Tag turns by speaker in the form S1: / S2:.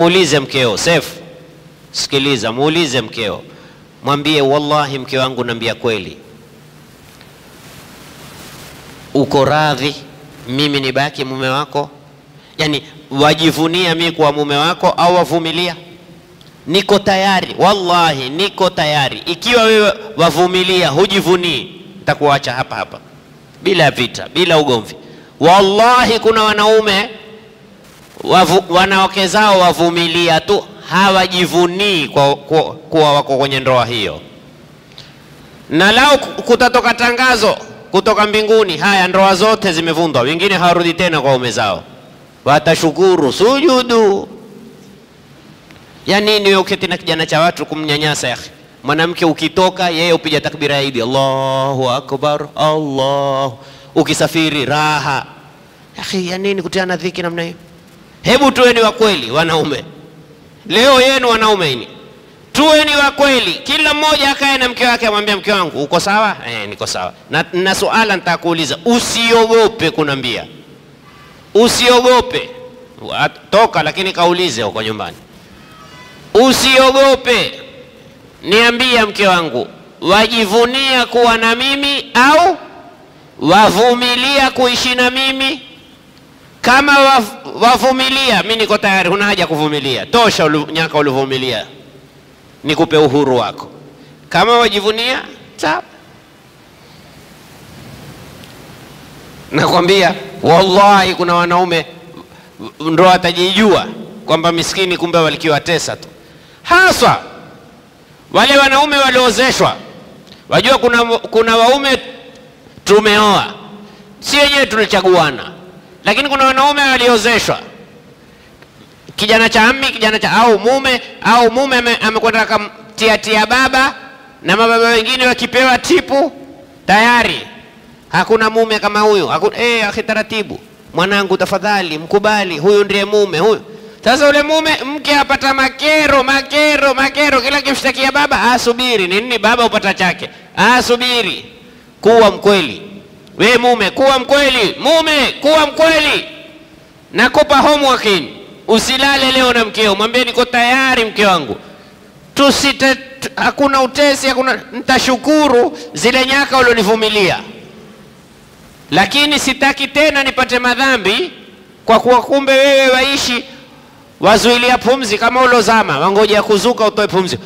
S1: Muulize mkeo, Sefu, sikiliza, muulize mkeo, mwambie wallahi mke wangu naambia kweli, uko radhi mimi nibaki mume wako? Yani wajivunia mimi kwa mume wako au wavumilia? Niko tayari, wallahi niko tayari. Ikiwa wewe wavumilia, hujivunii, nitakuacha hapa hapa bila vita, bila ugomvi. Wallahi kuna wanaume wanawake zao wavumilia tu, hawajivunii kuwa wako kwenye ndoa hiyo. Na lao kutatoka tangazo kutoka mbinguni, haya ndoa zote zimevundwa, wengine hawarudi tena kwa ume zao, watashukuru sujudu. Ya nini wewe uketi na kijana cha watu kumnyanyasa? Akhi, mwanamke ukitoka yeye upija takbira ya Idi, Allahu akbar, Allah. Ukisafiri raha. Akhi, ya nini kutiana dhiki namna hiyo? Hebu tuweni wa kweli wanaume. Leo yenu wanaume ini, tuweni wa kweli. Kila mmoja akae na mke wake amwambie, mke wangu uko sawa? Niko sawa. Na suala nitakuuliza, usiogope kunambia. Usiogope. Toka lakini kaulize huko nyumbani. Usiogope. Niambia mke wangu, wajivunia kuwa na mimi au wavumilia kuishi na mimi? Kama wavumilia, mimi niko tayari, huna haja kuvumilia. Tosha nyaka ulivumilia, nikupe uhuru wako. Kama wajivunia, sawa. Nakwambia wallahi kuna wanaume ndo atajijua kwamba miskini kumbe walikiwa tesa tu. Haswa wale wanaume waliozeshwa. Wajua kuna waume tumeoa, si wenyewe tulichaguana. Lakini kuna wanaume waliozeshwa, kijana cha ammi, kijana cha au mume amekwenda kumtia baba, na mababa wengine wakipewa tipu tayari. Hakuna mume kama huyu. Akhi, taratibu mwanangu, tafadhali mkubali, huyu ndiye mume huyu. Sasa ule mume, mke apata makero, kila kimshtakia baba asubiri. Nini baba upata chake? Asubiri. Kuwa mkweli. We mume, kuwa mkweli. Mume, kuwa mkweli. Nakupa homework. Usilale leo na mkeo, mwambie niko tayari mke wangu. Hakuna utesi, hakuna, nitashukuru zile nyaka ulionivumilia. Lakini sitaki tena nipate madhambi kwa kuwa kumbe wewe waishi wazuilia pumzi kama ulozama, wangoja kuzuka utoe pumzi.